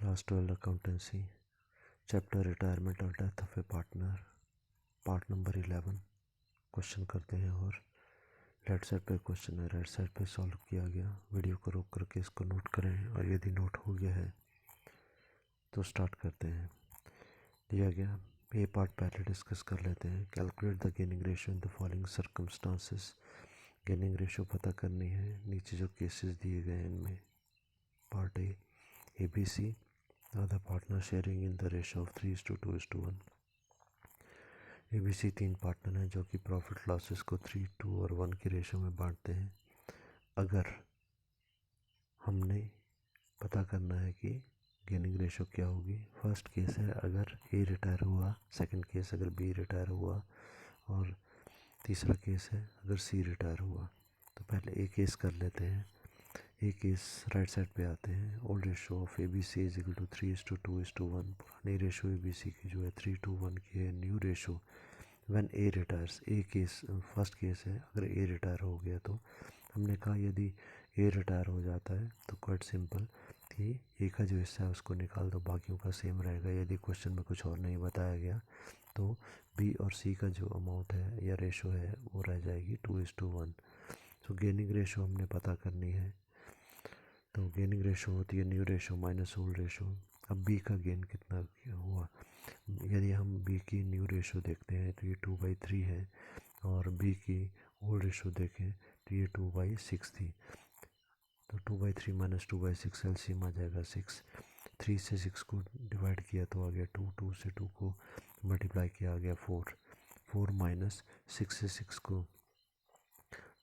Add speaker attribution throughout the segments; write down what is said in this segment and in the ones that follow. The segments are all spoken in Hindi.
Speaker 1: क्लास 12 अकाउंटेंसी चैप्टर रिटायरमेंट और death of A partner part number 11 question करते हैं। और लेफ्ट साइड पे क्वेश्चन है, राइट साइड पे सॉल्व किया गया। वीडियो को रोक करके इसको नोट करें और यदि नोट हो गया है तो स्टार्ट करते हैं। दिया गया ये पार्ट पहले डिस्कस कर लेते हैं। Calculate the gaining ratio in the following circumstances. Gaining ratio पता करनी है। नीचे जो केसेस दिए गए हैं इनमें part A B C the partner sharing in the ratio of 3:2:1। ABC तीन पार्टनर हैं जो कि प्रॉफिट लॉसेस को 3, 2 और 1 की रेशो में बांटते हैं। अगर हमने पता करना है कि गेनिंग रेशो क्या होगी। फर्स्ट केस है अगर ए रिटायर हुआ, सेकंड केस अगर बी रिटायर हुआ और तीसरा केस है अगर सी रिटायर हुआ। तो पहले ए केस कर लेते हैं। ए केस राइट साइड पे आते हैं। Old ratio of A B C is equal to 3:2:1। पुरानी रेशो ए बी सी की जो है 3:1 की है। New ratio when A retires, A case first case है अगर ए रिटायर हो गया। तो हमने कहा यदि ए रिटायर हो जाता है तो क्वाइट सिंपल कि ए का जो हिस्सा है उसको निकाल दो, बाकियों का सेम रहेगा। यदि क्वेश्चन में कुछ और नहीं बताया गया तो बी और सी का जो अमाउंट है या रेशो है वो रह जाएगी 2:1। सो गेनिंग रेशो हमने पता करनी है। तो गेनिंग रेशो होती है new ratio minus old ratio. अब बी का गेन कितना हुआ। यदि हम बी की न्यू रेशो देखते हैं तो ये 2/3 है और बी की ओल्ड रेशो देखें तो ये 2/6 थी। तो 2/3 माइनस 2/6 एलसीएम आ जाएगा 6। 3 से 6 को डिवाइड किया तो आ गया 2, 2 से 2 को मल्टीप्लाई किया आ गया 4, 4 माइनस 6 से 6 को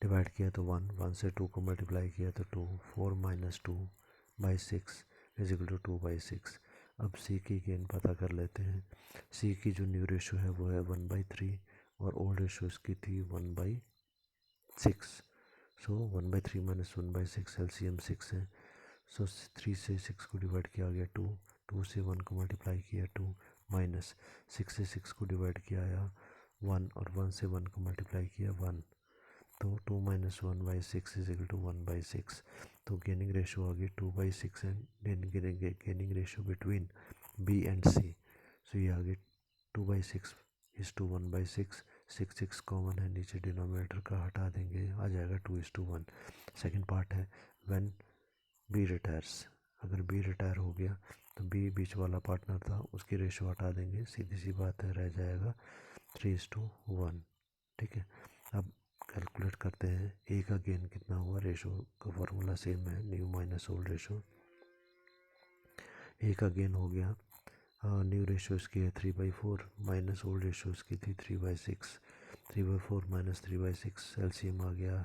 Speaker 1: डिवाइड किया तो 1, 1 से 2 को मल्टीप्लाई किया तो 2, 4 माइनस 2/6 इज इक्वल टू 2/6। अब सी की गेन पता कर लेते हैं। सी की जो न्यू रेशो है वो है 1/3 और ओल्ड रेशो इसकी थी 1/6। सो 1/3 माइनस 1/6 एलसीएम 6 है। सो 3 से 6 को डिवाइड किया गया 2, 2 से 1 को मल्टीप्लाई किया 2 माइनस 6 से 6 को डिवाइड किया आया 1 और 1 से 1 को मल्टीप्लाई किया 1। तो 2 माइनस 1/6 इज इक्वल टू 1/6। तो गेनिंग रेशो आ गई 2/6 and gaining ratio between B and C. So ये आ गई 2/6 इज टू 1/6। 6 कॉमन है, नीचे डिनोमिनेटर का हटा देंगे आ जाएगा 2:1। सेकेंड पार्ट है व्हेन बी रिटायर्स। अगर बी रिटायर हो गया तो बी बीच वाला पार्टनर था उसकी रेशो हटा देंगे, सीधी सी बात है, रह जाएगा 3:1। ठीक है। अब कैलकुलेट करते हैं ए का गेन कितना हुआ। रेशो का फॉर्मूला सेम है, न्यू माइनस ओल्ड रेशो। ए का गेन हो गया न्यू रेशो इसकी है 3/4 माइनस ओल्ड रेशो इसकी थी 3/6। 3/4 माइनस 3/6 एलसीएम आ गया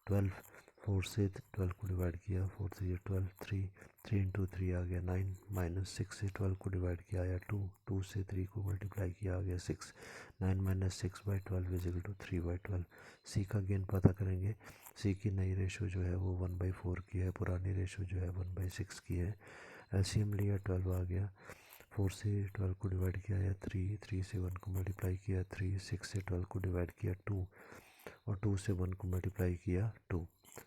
Speaker 1: 12। 4 से 12 को डिवाइड किया, 4 3 12, 3 इंटू 3 आ गया 9 माइनस 6 से 12 को डिवाइड किया आया 2, 2 से 3 को मल्टीप्लाई किया आ गया 6। 9 माइनस 6/12 इज इक्वल टू 3/12। सी का गेन पता करेंगे। सी की नई रेशो जो है वो 1/4 की है, पुरानी रेशो जो है 1/6 की है। एलसीएम लिया 12 आ गया। 4 से 12 को डिवाइड किया या 3, 3 से 1 को मल्टीप्लाई किया 3, 6 से 12 को डिवाइड किया 2 और 2 से 1 को मल्टीप्लाई किया 2।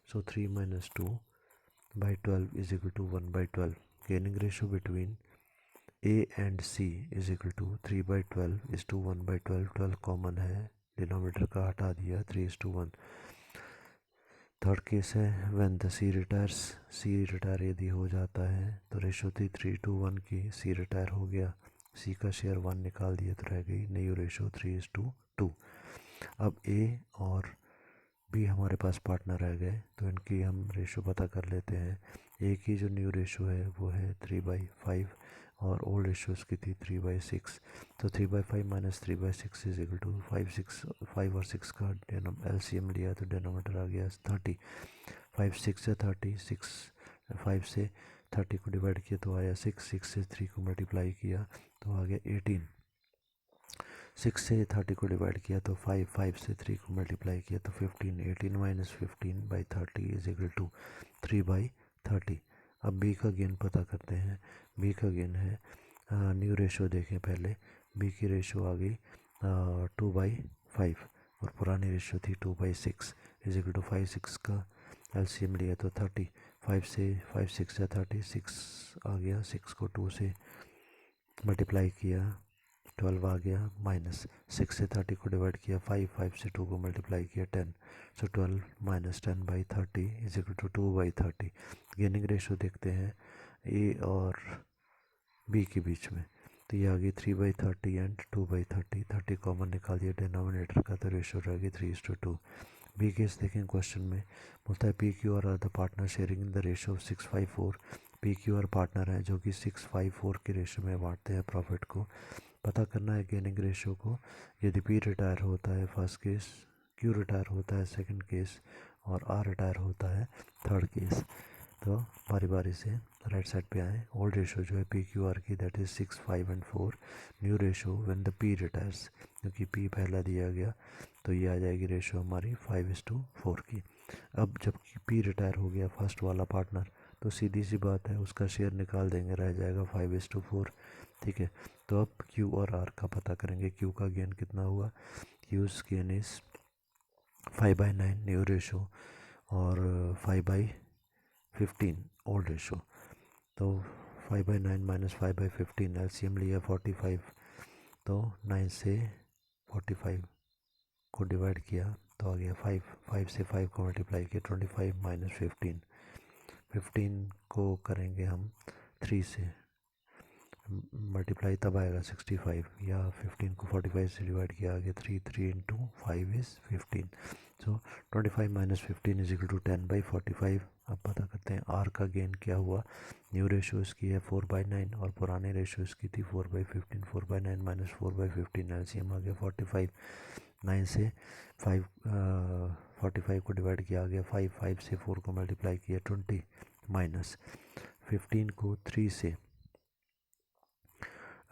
Speaker 1: So 3 minus 2/12 is equal to 1/12। Gaining ratio between A and C is equal to 3/12 is to 1/12। 12 common है, डिनोमिनेटर का हटा दिया 3:1। थर्ड केस है when the C retires. C retire यदि हो जाता है तो रेशो थी 3:1 की, सी रिटायर हो गया, सी का शेयर 1 निकाल दिया तो रह गई न्यू रेशो 3:2। अब ए और बी हमारे पास पार्टनर रह गए तो इनकी हम रेशो पता कर लेते हैं। ए की जो न्यू रेशो है वो है 3/5 और ओल्ड रेशो उसकी थी 3/6। तो 3/5 माइनस 3/6 इज इक्वल टू 5 और 6 का एलसीएम लिया तो डिनोमिनेटर आ गया 30। 5 6 से 30, 6 5 से 30 को डिवाइड किया तो आया 6, 6 से 3 को मल्टीप्लाई किया तो आ गया 18। 6 से 30 को डिवाइड किया तो 5, 5 से 3 को मल्टीप्लाई किया तो 15। 18 माइनस 15/30 इज इक्वल टू 3/30। अब बी का गेन पता करते हैं। बी का गेन है न्यू रेशो देखें पहले। बी की रेशो आ गई 2/5 और पुरानी रेशो थी 2/6 इज इक्वल टू 5, 6 का एलसीएम लिया तो 30। 5 से 5 6 या 36 आ गया, 6 को 2 से मल्टीप्लाई किया 12 आ गया, माइनस 6 से 30 को डिवाइड किया 5, 5 से 2 को मल्टीप्लाई किया 10, so 12 minus 10/30 is equal to 2/30। Gaining ratio देखते हैं ए और बी के बीच में, तो ये आ गई 3/30 एंड 2/30, 30 कॉमन निकाल दिया डिनोमिनेटर का, तो रेशो रह गई 3:2। बी केस देखें क्वेश्चन में बोलता है P Q R the partner sharing in the ratio of 6/4। P Q R partner हैं जो कि 6/4 के रेशो में बांटते हैं प्रॉफिट को। पता करना है गेनिंग रेशो को। यदि पी रिटायर होता है फर्स्ट केस, क्यू रिटायर होता है सेकंड केस, और आर रिटायर होता है थर्ड केस। तो बारी बारी से राइट साइड पे आए। ओल्ड रेशो जो है पी क्यू आर की that is 6, 5 and 4। New ratio when the P retires, क्योंकि पी पहला दिया गया तो ये आ जाएगी रेशो हमारी 5:4 की। अब जब पी रिटायर हो गया फर्स्ट वाला पार्टनर, तो सीधी सी बात है उसका शेयर निकाल देंगे, रह जाएगा 5:4। ठीक है, तो अब क्यू और आर का पता करेंगे। क्यू का गेन कितना हुआ, cause gain is 5/9 new ratio और 5/15 ओल्ड रेशो। तो 5/9 माइनस 5/15 एलसीएम लिया 45, तो 9 से 45 को डिवाइड किया तो आ गया 5, 5 से 5 को मल्टीप्लाई किया 25 माइनस 15, 15 को करेंगे हम 3 से मल्टीप्लाई तब आएगा 65, या 15 को 45 से डिवाइड किया आगे 3, 3 into 5 is 15। So 25 minus 15 is equal to 10/45। अब पता करते हैं आर का गेन क्या हुआ। न्यू रेशो इसकी है 4/9 और पुराने रेशो इसकी थी 4/15। 4/9 माइनस 4/15 एलसीएम आ गया 45। 9 से 5 45 को डिवाइड किया आ गया 5, 5 से 4 को मल्टीप्लाई किया 20 माइनस 15 को 3 से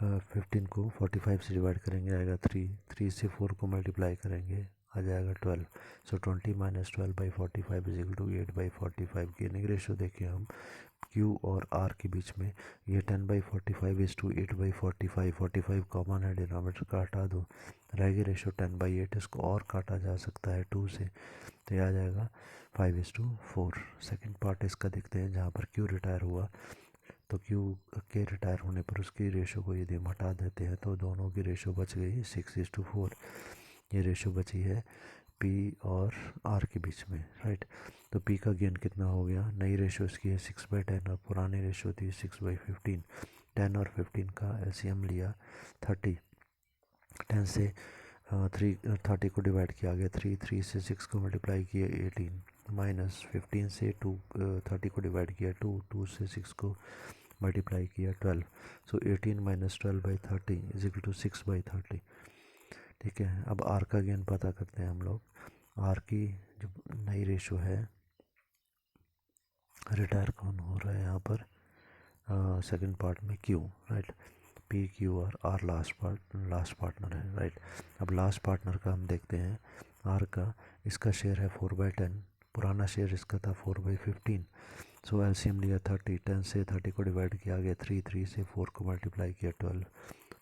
Speaker 1: 15 को 45 से डिवाइड करेंगे आएगा 3, 3 से 4 को मल्टीप्लाई करेंगे आ जाएगा 12। So 20 minus 12/45 is equal to 8/45। Gaining ratio देखिए हम Q और R के बीच में, ये 10/45 इज टू 8/45। 45 कॉमन है, डिनोमिनेटर का हटा दो, रहेगी रेशो 10/8। इसको और काटा जा सकता है 2 से, तो ये आ जाएगा 5:4। सेकेंड पार्ट इसका देखते हैं जहाँ पर Q रिटायर हुआ, तो क्यू के रिटायर होने पर उसकी रेशो को यदि हम हटा देते हैं तो दोनों की रेशो बच गई 6:4। ये रेशो बची है पी और आर के बीच में, राइट। तो पी का गेन कितना हो गया, नई रेशो इसकी है 6/10 और पुरानी रेशो थी 6/15। 10 और 15 का एलसीएम लिया 30। 10 से 30 को डिवाइड किया गया 3, 3 से 6 को मल्टीप्लाई किया 18, माइनस 15 से 2 30 को डिवाइड किया 2, 2 से 6 को मल्टीप्लाई किया 12। सो 18 माइनस 12/30 इज इक्वल टू 6/30। ठीक है, अब आर का गेन पता करते हैं हम लोग। आर की जो नई रेशो है, रिटायर कौन हो रहा है यहाँ पर, सेकंड पार्ट में Q, right. P Q R last partner है, राइट। अब लास्ट पार्टनर का हम देखते हैं। आर का इसका शेयर है 4/10, पुराना शेयर इसका था 4/15। सो एलसीएम लिया 30। 10 से 30 को डिवाइड किया गया 3, 3 से 4 को मल्टीप्लाई किया 12।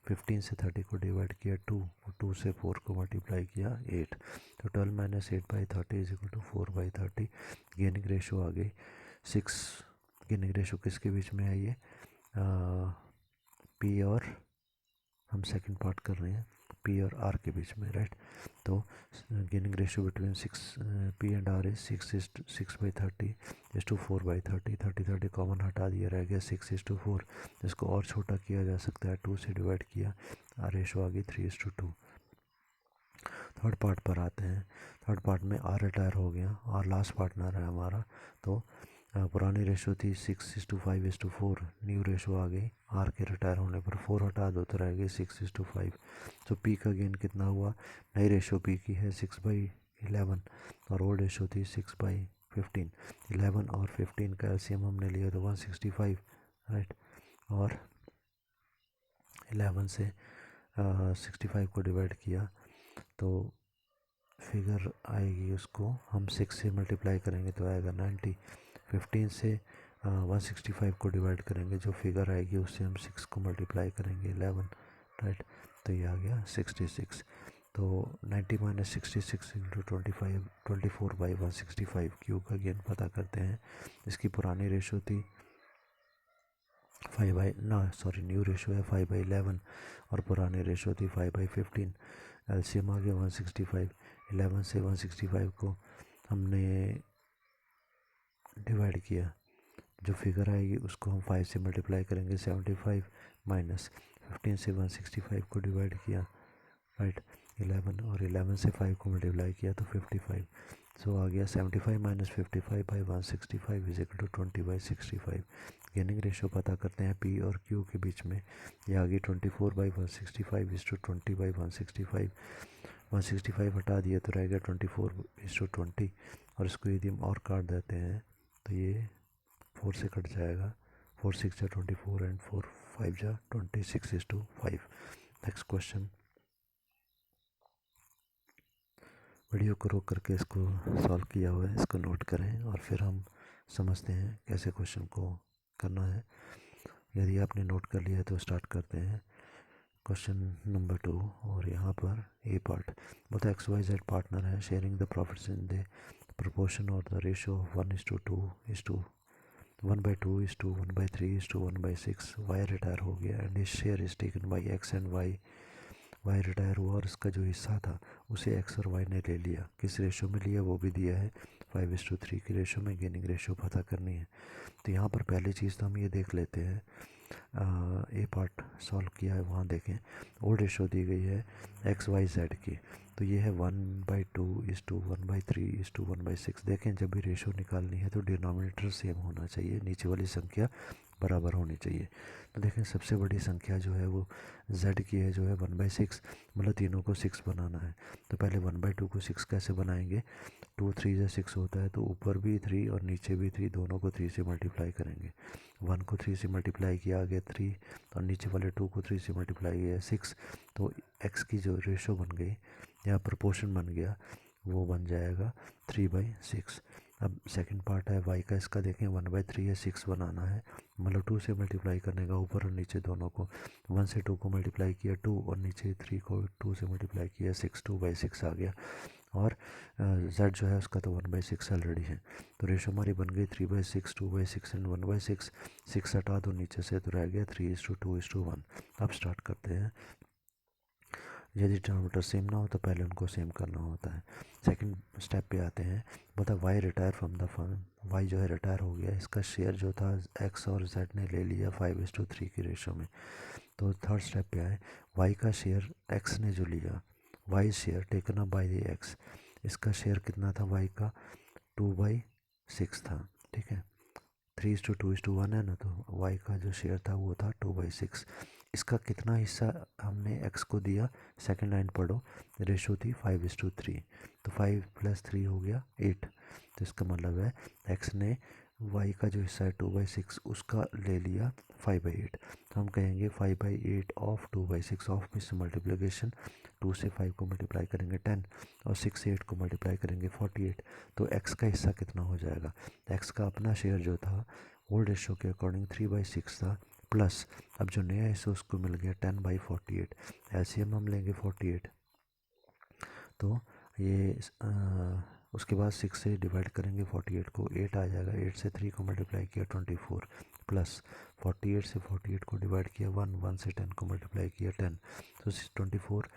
Speaker 1: 15 से 30 को डिवाइड किया 2, 2 से 4 को मल्टीप्लाई किया 8। तो 12 minus 8/30 is equal to 4/30। Gaining ratio आ गई 6। गेनिंग रेशो किसके बीच में है, ये पी और, हम सेकंड पार्ट कर रहे हैं, पी और आर के बीच में, राइट। तो gaining ratio between 6 P and R is 6/30 is to 4/30। 30 common हटा दिया, रह गया 6:4। इसको और छोटा किया जा सकता है, 2 से डिवाइड किया, रेशो आ गई 3:2। थर्ड पार्ट पर आते हैं। थर्ड पार्ट में आर रिटायर हो गया, आर लास्ट पार्टनर है हमारा। तो पुरानी रेशो थी 6:5:4, न्यू रेशो आ गई आर के रिटायर होने पर, 4 हटा दो तो रह गई 6:5। तो पी का गेन कितना हुआ, नई रेशो पी की है 6/11 और ओल्ड रेशो थी 6/15। 11 और 15 का एलसीएम हमने लिया तो 165, राइट। और 11 से 65 को डिवाइड किया तो फिगर आएगी, उसको हम 6 से मल्टीप्लाई करेंगे तो आएगा 90। 15 से 165 को डिवाइड करेंगे, जो फिगर आएगी उससे हम 6 को मल्टीप्लाई करेंगे 11, राइट। तो ये आ गया 66। तो 90 माइनस 66 इंटू 24/165 क्यू का गेन पता करते हैं। इसकी पुरानी रेशो थी 5/न्यू रेशो है 5/11 और पुरानी रेशो थी 5/15। एलसीएम आ गया 165। 11 से 165 को हमने डिवाइड किया, जो फिगर आएगी उसको हम 5 से मल्टीप्लाई करेंगे 75, माइनस 15 से 165 को डिवाइड किया, राइट 11, और 11 से 5 को मल्टीप्लाई किया तो 55। सो आ गया 75 minus 55/165 is equal to 20/65। Gaining ratio पता करते हैं पी और क्यू के बीच में। ये आ गई 24/165 इज टू 20/165। 165 हटा दिया तो रह गया 24/20, और इसको यदि हम और काट देते हैं तो ये 4 से कट जाएगा। 4 6 जा 24 एंड 4 5 जा 26/5। Next question. वीडियो को रोक करके इसको सॉल्व किया हुआ है, इसको नोट करें और फिर हम समझते हैं कैसे क्वेश्चन को करना है। यदि आपने नोट कर लिया है तो स्टार्ट करते हैं। क्वेश्चन नंबर 2, और यहाँ पर ए पार्ट, बोथ XYZ पार्टनर है sharing the profits in the proportion or the ratio of 1:2 is to 1/2 is to 1/3 is to 1/6। Y retire हो गया and his share is taken by X and Y. Y retire हुआ और इसका जो हिस्सा था उसे एक्स और वाई ने ले लिया। किस रेशो में लिया वो भी दिया है, 5:3 की रेशो में। गेनिंग रेशो पता करनी है। तो यहाँ पर पहली चीज़ तो हम ये देख लेते हैं, ए पार्ट सॉल्व किया है, वहाँ देखें ओल्ड रेशो दी गई है XYZ की, तो ये है 1/2 is to 1/3 is to 1/6। देखें जब भी रेशो निकालनी है तो डिनोमिनेटर सेम होना चाहिए, नीचे वाली संख्या बराबर होनी चाहिए। तो देखें सबसे बड़ी संख्या जो है वो Z की है, जो है 1/6, मतलब तीनों को 6 बनाना है। तो पहले 1/2 को 6 कैसे बनाएंगे, 2 3 से 6 होता है, तो ऊपर भी 3 और नीचे भी 3, दोनों को 3 से मल्टीप्लाई करेंगे। 1 को 3 से मल्टीप्लाई किया, आगे 3, और नीचे वाले 2 को 3 से मल्टीप्लाई किया 6। तो x की जो रेशो बन गई या प्रोपोर्शन बन गया वो बन जाएगा 3/6। अब सेकंड पार्ट है y का, इसका देखें 1/3 है, 6 बनाना है, मतलब 2 से मल्टीप्लाई करने का, ऊपर और नीचे दोनों को। 1 से 2 को मल्टीप्लाई किया 2, और नीचे 3 को 2 से मल्टीप्लाई किया 6, 2/6 आ गया। और z जो है उसका तो 1/6 ऑलरेडी है, तो रेशो हमारी बन गई 3/6, 2/6 एंड 1/6। 6 हटा दो नीचे से तो रह गया 3:2:1। अब स्टार्ट करते हैं। यदि डिनोमिनेटर सेम ना हो तो पहले उनको सेम करना होता है। सेकंड स्टेप पे आते हैं, बता Y retire from the firm. Y जो है रिटायर हो गया, इसका शेयर जो था एक्स और जेड ने ले लिया 5:3 की रेशो में। तो थर्ड स्टेप पे आए, वाई का शेयर एक्स ने जो लिया, Y share taken up by the X, इसका शेयर कितना था वाई का, 2/6 था, ठीक है। 3:2:1 है ना, तो वाई का जो शेयर था वो था 2/6। इसका कितना हिस्सा हमने x को दिया, सेकंड लाइन पढ़ो, रेशो थी 5:3, तो 5 + 3 हो गया 8। तो इसका मतलब है x ने y का जो हिस्सा है 2/6 उसका ले लिया 5/8। तो हम कहेंगे 5/8 ऑफ 2/6, ऑफ में से मल्टीप्लिकेशन, 2 से 5 को मल्टीप्लाई करेंगे 10, और 6 से 8 को मल्टीप्लाई करेंगे 48। तो x का हिस्सा कितना हो जाएगा, x का अपना शेयर जो था ओल्ड रेशो के अकॉर्डिंग 3/6 था, प्लस अब जो नया हिस्सा उसको मिल गया 10/48। एलसीएम हम लेंगे 48, तो ये उसके बाद 6 से डिवाइड करेंगे 48 को, 8 आ जाएगा। 8 से 3 को मल्टीप्लाई किया 24, प्लस 48 से 48 को डिवाइड किया 1, 1 से 10 को मल्टीप्लाई किया 10, तो 24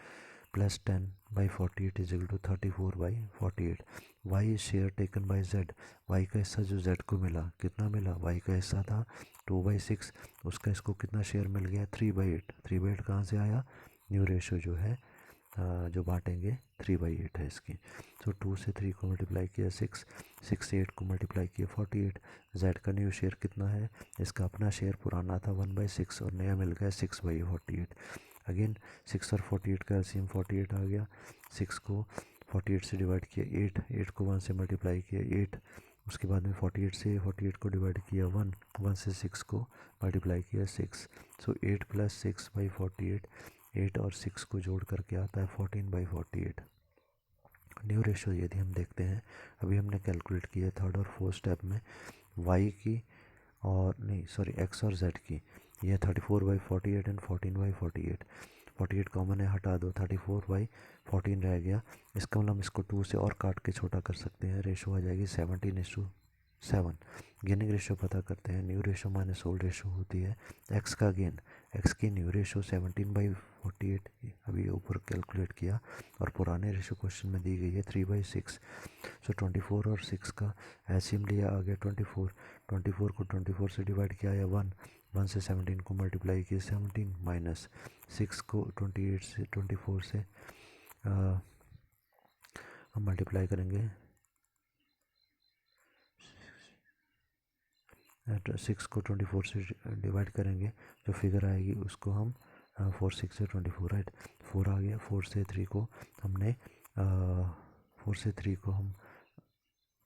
Speaker 1: plus 10/48 is equal to 34/48। Y share taken by Z, Y का हिस्सा जो जेड को मिला कितना मिला, वाई का हिस्सा था 2/6, उसका इसको कितना शेयर मिल गया 3/8। 3/8 कहाँ से आया, न्यू रेशो जो है जो बांटेंगे 3/8 है इसकी। तो 2 से 3 को मल्टीप्लाई किया 6, 6 से 8 को मल्टीप्लाई किया 48। जेड का न्यू शेयर कितना है, इसका अपना शेयर पुराना था 1/6 और नया मिल गया 6/48। अगेन 6 और 48 का एलसीएम 48 आ गया। 6 को 48 से डिवाइड किया 8, 8 को 1 से मल्टीप्लाई किया 8, उसके बाद में 48 से 48 को डिवाइड किया 1, 1 से 6 को मल्टीप्लाई किया 6। सो 8 + 6/48, 8 और 6 को जोड़ करके आता है 14/48। न्यू रेशो यदि हम देखते हैं, अभी हमने कैलकुलेट किया थर्ड और फोर्थ स्टेप में वाई की, और नहीं सॉरी एक्स और जेड की, यह 34/48 एंड 14/48। 48 कॉमन है, हटा दो, 34/14 रह गया। इसका मतलब हम इसको 2 से और काट के छोटा कर सकते हैं, रेशो आ जाएगी 17:7। गेनिंग रेशो पता करते हैं, new ratio minus old ratio होती है एक्स का गेन, एक्स की न्यू रेशो 17/48 अभी ऊपर कैलकुलेट किया, और पुराने रेशो क्वेश्चन में दी गई है 3/6। सो 24 और 6 का एलसीएम लिया, आ गया 24। 24 को 24 से डिवाइड किया या 1 से 17 को मल्टीप्लाई किया 17 माइनस 6 को 28 से 24 से हम मल्टीप्लाई करेंगे, 6 को 24 से डिवाइड करेंगे, जो फिगर आएगी उसको हम 4 6 से 24, राइट, 4 आ गया। 4 से 3 को हमने 4 से 3 को हम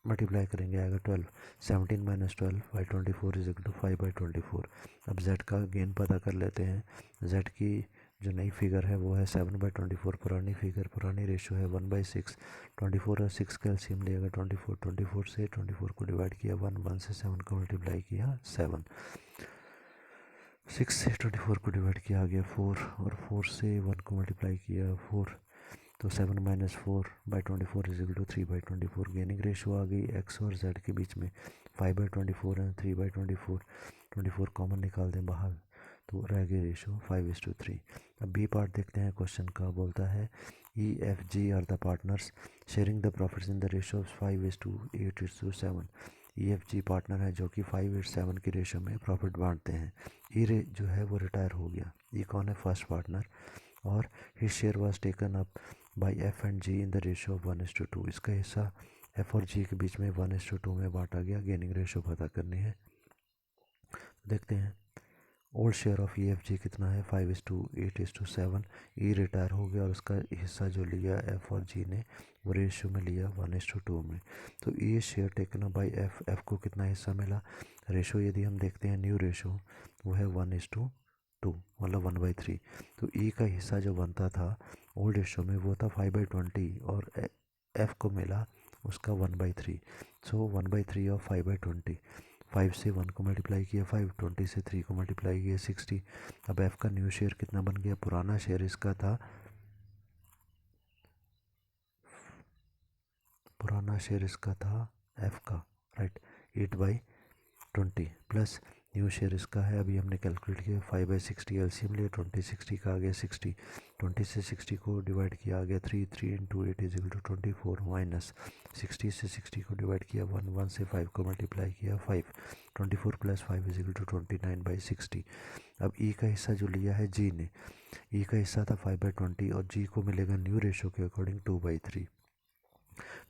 Speaker 1: मल्टीप्लाई करेंगे, आएगा 12। 17 माइनस 12/24 इज इक्वल टू 5/24। अब z का गेन पता कर लेते हैं। z की जो नई फिगर है वो है 7/24, पुरानी फिगर, पुरानी रेशो है 1/6। 24 और 6 का एलसीएम लिएगा 24, 24 से 24 को डिवाइड किया 1 से 7 को मल्टीप्लाई किया 7, 6 से 24 को डिवाइड किया आ गया 4, और 4 से 1 को मल्टीप्लाई किया 4, तो 7 minus 4/24 is equal to 3/24। Gaining ratio आ गई एक्स और जेड के बीच में 5/24 एंड 3/24। 24 कॉमन निकाल दें बाहर, तो रह गई रेशो 5:3। अब बी पार्ट देखते हैं क्वेश्चन का। बोलता है E F G are the partners sharing the profits in the ratio of 5:8:7। E F G partner है जो कि 5:7 की रेशो में प्रॉफिट बांटते हैं। ई रे जो है वो रिटायर हो गया। ई कौन है? फर्स्ट पार्टनर, और his share was taken up by F and G in the ratio of 1:2। इसका हिस्सा एफ और जी के बीच में 1:2 में बांटा गया। गेनिंग रेशो पता करनी है। देखते हैं old share of E F जी कितना है 5:8:7। ई रिटायर हो गया और उसका हिस्सा जो लिया एफ और जी ने वो रेशो में लिया 1:2 में। तो E share taken up by F, F को कितना हिस्सा मिला? रेशो यदि हम देखते हैं न्यू रेशो वो है 1:2, मतलब 1/3। तो ई का हिस्सा जो बनता था ओल्ड रेशो में वो था 5/20, और एफ को मिला उसका 1/3। सो 1/3 ऑफ 5/20। 5 से 1 को मल्टीप्लाई किया 5, 20 से 3 को मल्टीप्लाई किया 60। अब एफ का न्यू शेयर कितना बन गया? पुराना शेयर इसका था, पुराना शेयर इसका था एफ का, राइट, 8/20 प्लस न्यू शेयर इसका है, अभी हमने कैलकुलेट किया 5/60, एलसीएम लिया 20, 60 का आ गया 60। 20 से 60 को डिवाइड किया आ गया 3, 3 × 8 इज इक्वल टू 24 माइनस 60 से 60 को डिवाइड किया 1 से 5 को मल्टीप्लाई किया 5। 24 + 5 इज इक्वल टू 29/60। अब ई का हिस्सा जो लिया है जी ने, ई का हिस्सा था 5/20 और जी को मिलेगा न्यू रेशो के अकॉर्डिंग 2/3।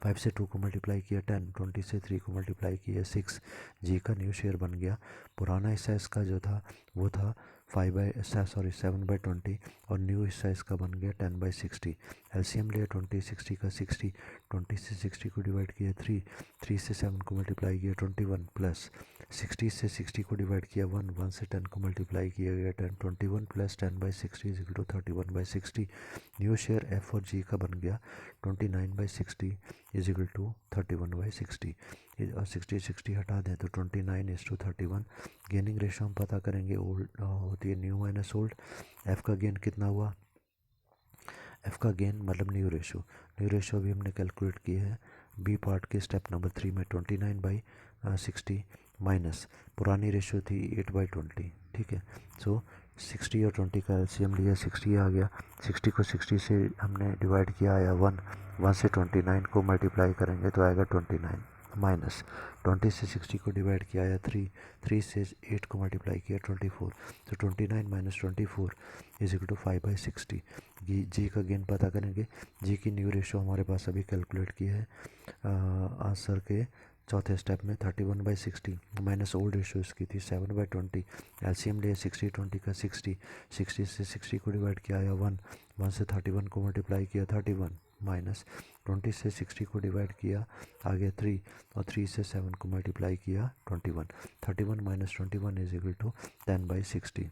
Speaker 1: 5 से 2 को मल्टीप्लाई किया 10, 20 से 3 को मल्टीप्लाई किया 6। जी का न्यू शेयर बन गया। पुराना हिस्सा इसका जो था वो था 7/20 और न्यू हिस्सा इसका बन गया 10/60। एलसीएम लिया 20, 60 का 60। 20 से 60 को डिवाइड किया 3, 3 से 7 को मल्टीप्लाई किया 21 प्लस 60 से 60 को डिवाइड किया 1, 1 से 10 को मल्टीप्लाई किया गया 10। 21 plus 10/60 is equal to 31/60। New share F और जी का बन गया 29/60 इज इक्वल टू 31/60। और 60 हटा दें तो 29:31। गेनिंग रेशो हम पता करेंगे, ओल्ड होती है न्यू माइनस ओल्ड। एफ का गेन कितना हुआ? एफ का गेन मतलब न्यू रेशो, न्यू रेशो भी हमने कैलकुलेट की है बी पार्ट के स्टेप नंबर 3 में 29/60 माइनस पुरानी रेशो थी 8/20, ठीक है। सो 60 और 20 का एलसीएम लिया 60 आ गया। 60 को 60 से हमने डिवाइड किया आया 1, 1 से 29 को मल्टीप्लाई करेंगे तो आएगा 29 माइनस 20 से 60 को डिवाइड किया आया 3, 3 से 8 को मल्टीप्लाई किया 24। तो 29 माइनस 24 इज इक्वल टू 5/60। जी का गेन पता करेंगे। जी की न्यू रेशो हमारे पास अभी कैलकुलेट की है आंसर के चौथे स्टेप में 31/60 माइनस ओल्ड रेशो इसकी थी 7/20। एलसीएम लिए 60, 20 का 60। 60 से 60 को डिवाइड किया आया 1, 1 से 31 को मल्टीप्लाई किया 31 माइनस 20 से 60 को डिवाइड किया आगे 3, और 3 से 7 को मल्टीप्लाई किया 21। 31 minus 21 is equal to 10/60।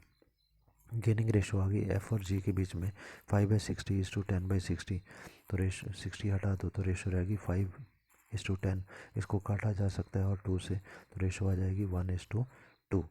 Speaker 1: Gaining ratio आ गई एफ और जी के बीच में 5/60 इज टू 10/60। तो रेशो 60 हटा दो तो रेशो रहेगी 5:10। इसको काटा जा सकता है और 2 से, तो रेशो आ जाएगी 1:2।